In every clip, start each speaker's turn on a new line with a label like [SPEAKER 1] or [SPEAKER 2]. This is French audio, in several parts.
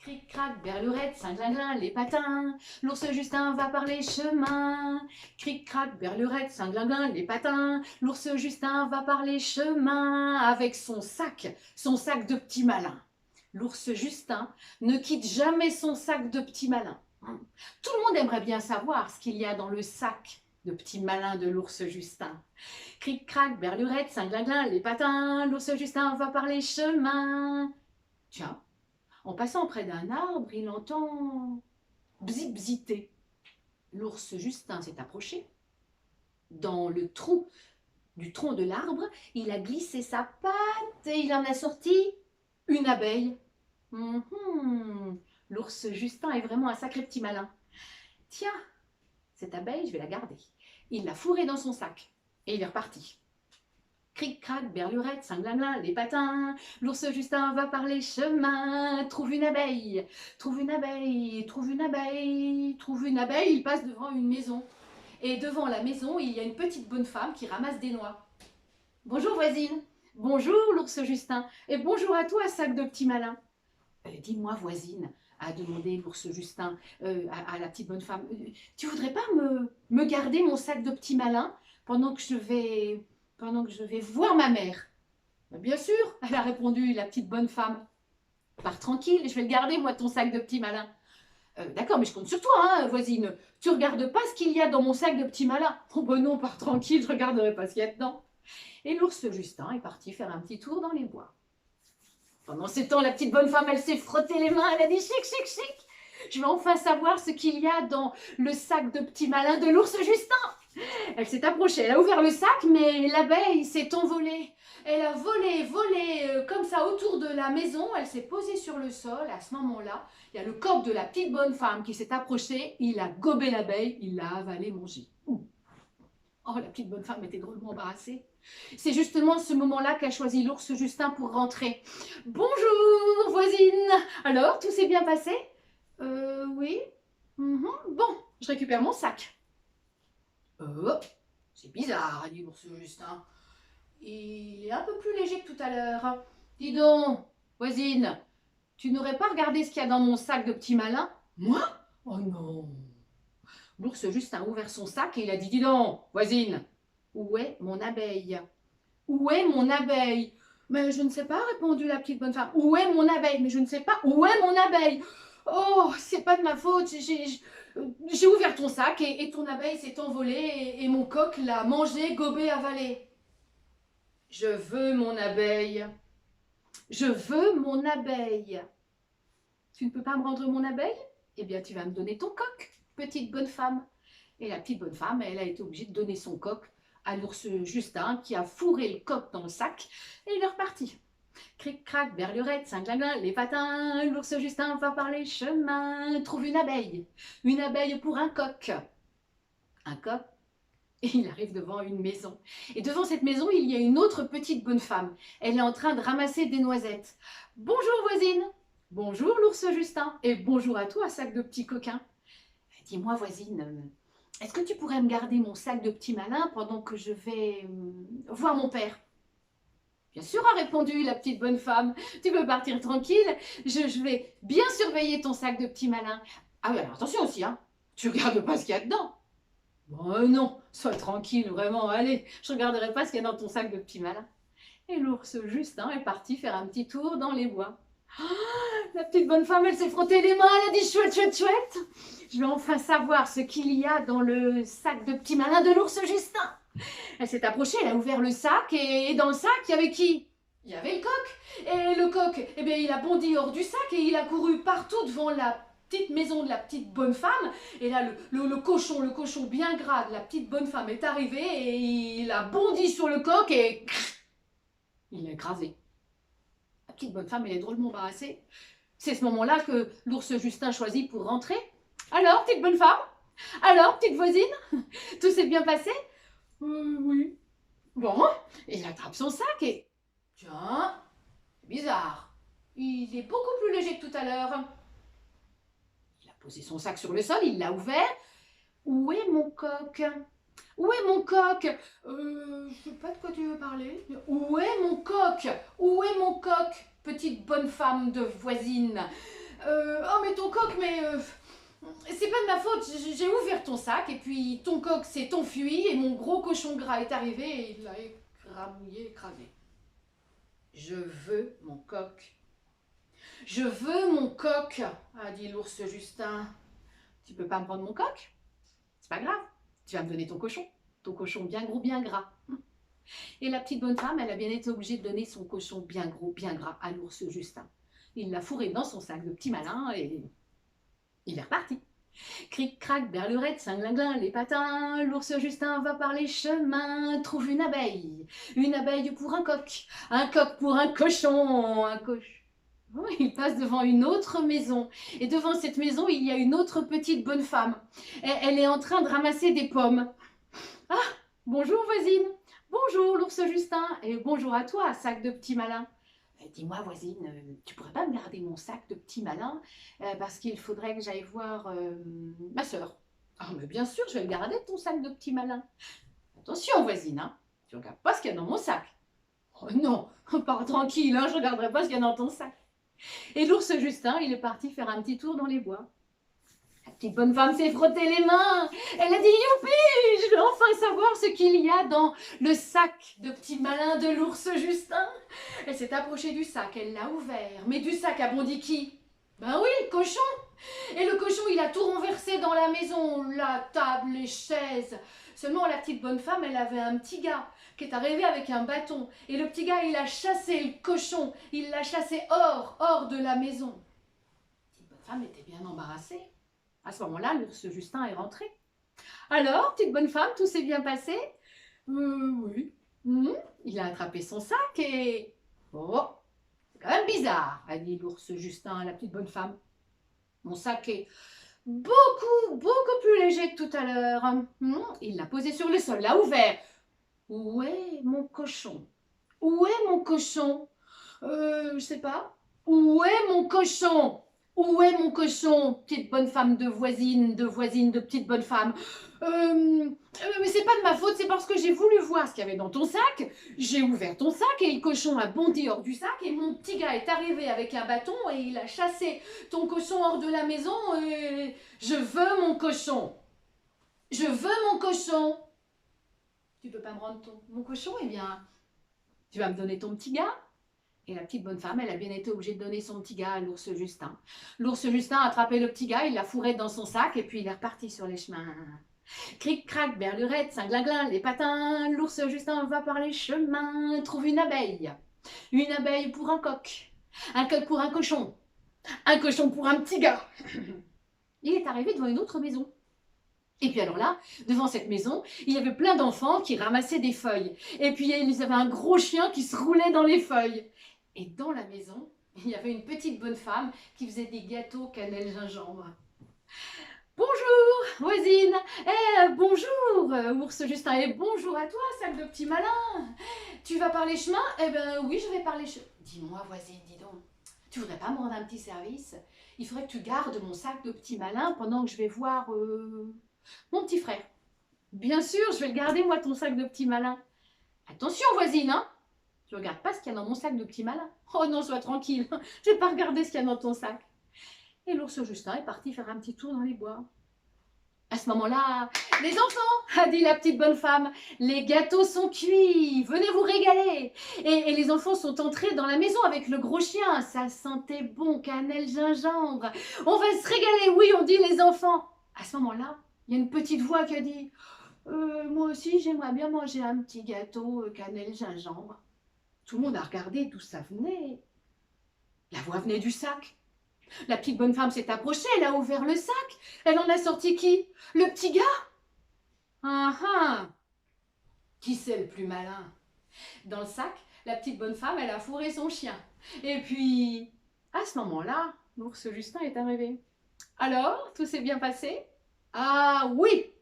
[SPEAKER 1] Cric-crac, berlurette, cinglinglin, les patins. L'ours Justin va par les chemins. Cric-crac, berlurette, cinglinglin, les patins. L'ours Justin va par les chemins avec son sac de petits malins. L'ours Justin ne quitte jamais son sac de petits malins. Tout le monde aimerait bien savoir ce qu'il y a dans le sac de petits malins de l'ours Justin. Cric-crac, berlurette, cinglinglin, les patins. L'ours Justin va par les chemins. Tiens, en passant près d'un arbre, il entend bzit-bziter. L'ours Justin s'est approché. Dans le trou du tronc de l'arbre, il a glissé sa patte et il en a sorti une abeille. L'ours Justin est vraiment un sacré petit malin. Tiens, cette abeille, je vais la garder. Il l'a fourrée dans son sac et il est reparti. Cric-crac, berlurette, cinglinglin, les patins. L'ours Justin va par les chemins. Trouve une abeille, trouve une abeille, trouve une abeille, trouve une abeille. Il passe devant une maison. Et devant la maison, il y a une petite bonne femme qui ramasse des noix. Bonjour voisine. Bonjour l'ours Justin. Et bonjour à toi, sac de petits malins. Dis-moi voisine, a demandé l'ours Justin à la petite bonne femme. Tu voudrais pas me garder mon sac de petits malins pendant que je vais voir ma mère? Bien sûr, elle a répondu la petite bonne femme. Pars tranquille, je vais le garder, moi, ton sac de petits malins. D'accord, mais je compte sur toi, hein, voisine. Tu regardes pas ce qu'il y a dans mon sac de petits malins. Oh ben non, pars tranquille, je regarderai pas ce qu'il y a dedans. Et l'ours Justin est parti faire un petit tour dans les bois. Pendant ce temps, la petite bonne femme, elle s'est frotté les mains, elle a dit chic, chic, chic. Je vais enfin savoir ce qu'il y a dans le sac de petits malins de l'ours Justin. Elle s'est approchée, elle a ouvert le sac, mais l'abeille s'est envolée. Elle a volé comme ça autour de la maison, elle s'est posée sur le sol. À ce moment-là, il y a le coq de la petite bonne femme qui s'est approché, il a gobé l'abeille, il l'a avalé, mangé. Oh, la petite bonne femme était drôlement embarrassée. C'est justement ce moment-là qu'a choisi l'ours Justin pour rentrer. Bonjour, voisine. Alors, tout s'est bien passé? Oui. Bon, je récupère mon sac. C'est bizarre, a dit l'ours Justin. Il est un peu plus léger que tout à l'heure. Dis donc, voisine, tu n'aurais pas regardé ce qu'il y a dans mon sac de petits malins? Moi? Oh non. L'ours Justin a ouvert son sac et il a dit, dis donc, voisine, où est mon abeille? Où est mon abeille? Mais je ne sais pas, répondit la petite bonne femme. Où est mon abeille? Mais je ne sais pas, où est mon abeille? Oh, c'est pas de ma faute, j'ai ouvert ton sac et ton abeille s'est envolée et mon coq l'a mangée, gobée, avalée. Je veux mon abeille. Je veux mon abeille. Tu ne peux pas me rendre mon abeille? Eh bien, tu vas me donner ton coq, petite bonne femme. Et la petite bonne femme, elle a été obligée de donner son coq à l'ours Justin qui a fourré le coq dans le sac et il est reparti. Cric-crac, berlurette, cinglinglin, les patins, l'ours Justin va par les chemins, trouve une abeille pour un coq. Un coq, et il arrive devant une maison. Et devant cette maison, il y a une autre petite bonne femme. Elle est en train de ramasser des noisettes. Bonjour voisine. Bonjour l'ours Justin. Et bonjour à toi, sac de petits coquins. Dis-moi voisine, est-ce que tu pourrais me garder mon sac de petits malins pendant que je vais voir mon père? Bien sûr, a répondu la petite bonne femme. Tu peux partir tranquille, je vais bien surveiller ton sac de petits malins. Ah oui, alors attention aussi, hein. Tu regardes pas ce qu'il y a dedans. Oh non, sois tranquille, vraiment, allez, je regarderai pas ce qu'il y a dans ton sac de petits malins. Et l'ours Justin est parti faire un petit tour dans les bois. Ah, la petite bonne femme, elle s'est frottée les mains, elle a dit chouette, chouette, chouette. Je vais enfin savoir ce qu'il y a dans le sac de petits malins de l'ours Justin. Elle s'est approchée, elle a ouvert le sac et dans le sac, il y avait qui? Il y avait le coq. Et le coq, eh bien, il a bondi hors du sac et il a couru partout devant la petite maison de la petite bonne femme. Et là, le cochon bien gras de la petite bonne femme est arrivé et il a bondi sur le coq et il l'a écrasé. La petite bonne femme, elle est drôlement embarrassée. C'est ce moment-là que l'ours Justin choisit pour rentrer. Alors, petite bonne femme? Alors, petite voisine? Tout s'est bien passé? Oui. Bon, il attrape son sac et... Tiens, bizarre. Il est beaucoup plus léger que tout à l'heure. Il a posé son sac sur le sol, il l'a ouvert. Où est mon coq? Où est mon coq? Je sais pas de quoi tu veux parler. Où est mon coq? Où est mon coq? Petite bonne femme de voisine. Oh, mais ton coq, mais... c'est pas de ma faute, j'ai ouvert ton sac, et puis ton coq s'est enfui, et mon gros cochon gras est arrivé, et il l'a écrabouillé, écrasé. Je veux mon coq. Je veux mon coq, a dit l'ours Justin. Tu peux pas me prendre mon coq? C'est pas grave, tu vas me donner ton cochon bien gros, bien gras. Et la petite bonne femme, elle a bien été obligée de donner son cochon bien gros, bien gras à l'ours Justin. Il l'a fourré dans son sac de petit malin et il est reparti. Cric, crac, berlurette, cinglinglin, les patins, l'ours Justin va par les chemins, trouve une abeille pour un coq pour un cochon, un coche. Oh, il passe devant une autre maison, et devant cette maison, il y a une autre petite bonne femme. Elle est en train de ramasser des pommes. Ah, bonjour voisine. Bonjour l'ours Justin, et bonjour à toi, sac de petit malin. Dis-moi voisine, tu pourrais pas me garder mon sac de petit malin parce qu'il faudrait que j'aille voir ma soeur. Ah mais bien sûr, je vais le garder ton sac de petit malin. Attention voisine, hein, tu regardes pas ce qu'il y a dans mon sac. Oh non, pars tranquille, hein, je regarderai pas ce qu'il y a dans ton sac. Et l'ours Justin, il est parti faire un petit tour dans les bois. La petite bonne femme s'est frottée les mains. Elle a dit youpi, je vais enfin savoir ce qu'il y a dans le sac de petit malin de l'ours Justin. Elle s'est approchée du sac, elle l'a ouvert. Mais du sac a bondi qui? Ben oui, le cochon. Et le cochon, il a tout renversé dans la maison, la table, les chaises. Seulement, la petite bonne femme, elle avait un petit gars qui est arrivé avec un bâton. Et le petit gars, il a chassé le cochon. Il l'a chassé hors de la maison. La petite bonne femme était bien embarrassée. À ce moment-là, l'ours Justin est rentré. Alors, petite bonne femme, tout s'est bien passé? Oui. Il a attrapé son sac et... Oh, c'est quand même bizarre, a dit l'ours Justin à la petite bonne femme. Mon sac est beaucoup plus léger que tout à l'heure. Il l'a posé sur le sol, l'a ouvert. Où est mon cochon? Où est mon cochon? Je sais pas. Où est mon cochon? Où est mon cochon, petite bonne femme de voisine, de petite bonne femme? Mais c'est pas de ma faute, c'est parce que j'ai voulu voir ce qu'il y avait dans ton sac. J'ai ouvert ton sac et le cochon a bondi hors du sac et mon petit gars est arrivé avec un bâton et il a chassé ton cochon hors de la maison et je veux mon cochon. Je veux mon cochon. Tu peux pas me rendre mon cochon? Eh bien, tu vas me donner ton petit gars. Et la petite bonne femme, elle a bien été obligée de donner son petit gars à l'ours Justin. L'ours Justin a attrapé le petit gars, il l'a fourré dans son sac et puis il est reparti sur les chemins. Cric, crac, berlurette, cinglinglin, les patins, l'ours Justin va par les chemins, trouve une abeille pour un coq pour un cochon pour un petit gars. Il est arrivé devant une autre maison. Et puis alors là, devant cette maison, il y avait plein d'enfants qui ramassaient des feuilles. Et puis il y avait un gros chien qui se roulait dans les feuilles. Et dans la maison, il y avait une petite bonne femme qui faisait des gâteaux cannelle gingembre. Bonjour, voisine. Bonjour, ours Justin. Et bonjour à toi, sac de petit malin. Tu vas par les chemins? Eh ben oui, je vais par les chemins. Dis-moi, voisine, dis donc, tu voudrais pas me rendre un petit service? Il faudrait que tu gardes mon sac de petit malin pendant que je vais voir mon petit frère. Bien sûr, je vais le garder, moi, ton sac de petit malin. Attention, voisine, hein? Tu regardes pas ce qu'il y a dans mon sac de petit malin. Oh non, sois tranquille, je vais pas regarder ce qu'il y a dans ton sac. Et l'ours Justin est parti faire un petit tour dans les bois. À ce moment-là, les enfants, a dit la petite bonne femme, les gâteaux sont cuits, venez vous régaler. Et les enfants sont entrés dans la maison avec le gros chien, ça sentait bon, cannelle, gingembre. On va se régaler, oui, ont dit les enfants. À ce moment-là, il y a une petite voix qui a dit, moi aussi j'aimerais bien manger un petit gâteau cannelle, gingembre. Tout le monde a regardé d'où ça venait. La voix venait du sac. La petite bonne femme s'est approchée, elle a ouvert le sac. Elle en a sorti qui? Le petit gars? Ah ah! Qui c'est le plus malin? Dans le sac, la petite bonne femme, elle a fourré son chien. Et puis, à ce moment-là, l'ours Justin est arrivé. Alors, tout s'est bien passé? Ah oui!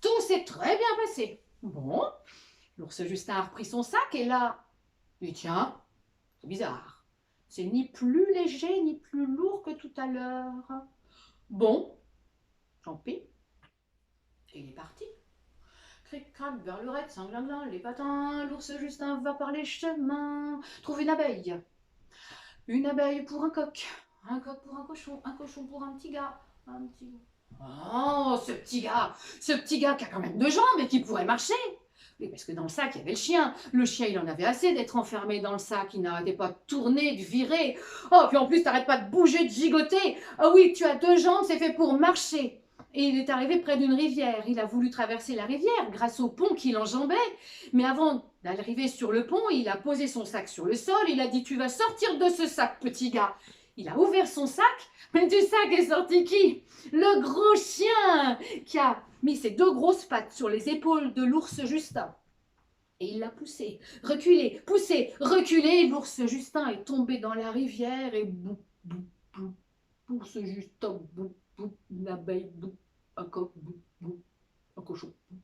[SPEAKER 1] Tout s'est très bien passé. Bon, l'ours Justin a repris son sac et là, et tiens, c'est bizarre. C'est ni plus léger ni plus lourd que tout à l'heure. Bon, tant pis. Et il est parti. Cric, crac, berlurette, cinglinglin, les patins, l'ours Justin va par les chemins, trouve une abeille pour un coq Un coq pour un cochon pour un petit gars. Un petit... Oh, ce petit gars qui a quand même 2 jambes et qui pourrait marcher. Oui, parce que dans le sac, il y avait le chien. Le chien, il en avait assez d'être enfermé dans le sac. Il n'arrêtait pas de tourner, de virer. Oh, puis en plus, t'arrêtes pas de bouger, de gigoter. Ah oui, tu as 2 jambes, c'est fait pour marcher. Et il est arrivé près d'une rivière. Il a voulu traverser la rivière grâce au pont qu'il enjambait. Mais avant d'arriver sur le pont, il a posé son sac sur le sol. Il a dit, tu vas sortir de ce sac, petit gars. Il a ouvert son sac, mais du sac est sorti qui? Le gros chien qui a mis ses 2 grosses pattes sur les épaules de l'ours Justin. Et il l'a poussé, reculé, poussé, reculé. L'ours Justin est tombé dans la rivière et bou, bou, bou, l'ours Justin, bou, bou, une abeille, bou, un coq, bou, bou, un cochon, bou,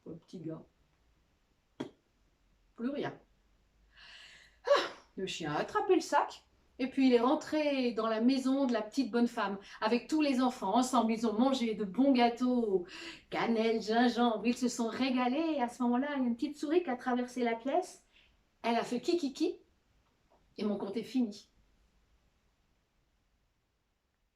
[SPEAKER 1] bou, un petit gars. Plus rien. Le chien a attrapé le sac. Et puis il est rentré dans la maison de la petite bonne femme avec tous les enfants. Ensemble, ils ont mangé de bons gâteaux, cannelle, gingembre. Ils se sont régalés. Et à ce moment-là, il y a une petite souris qui a traversé la pièce. Elle a fait kikiki. Et mon conte est fini.